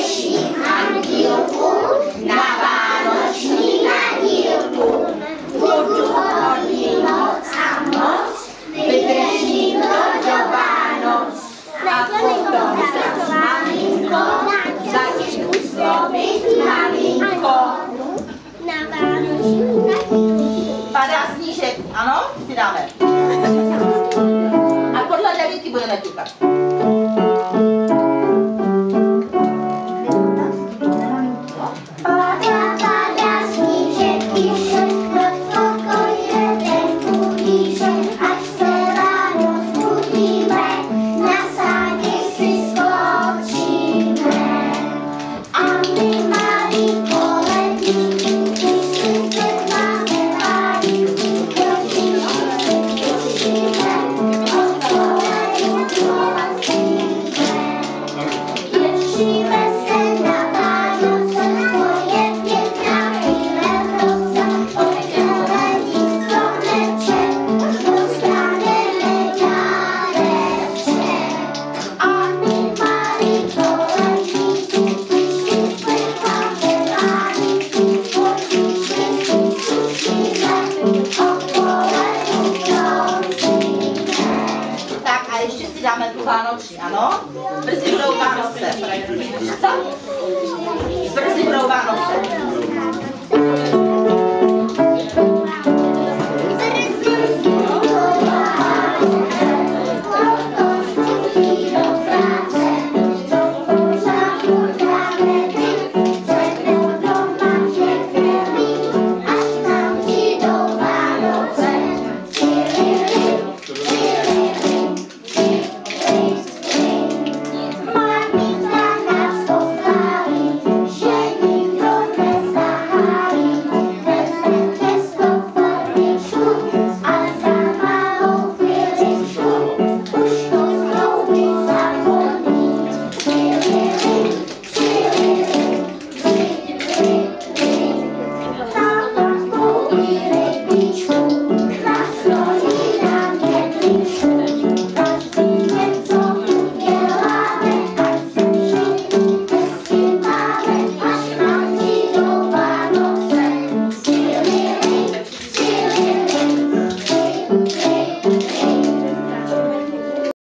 najkrajší andílku, na vánoční nadílku. Budu hodně moc a moc, vydržím to do Vánoc. A potom se s maminkou začnu slovit malinko. Na vánoční nadílku. Padá snížek, ano? Si dáme. A podle 9 budeme ťukat. Dáme tu vánoční, ano? Brzy budou Vánoce. Co? Brzy budou Vánoce.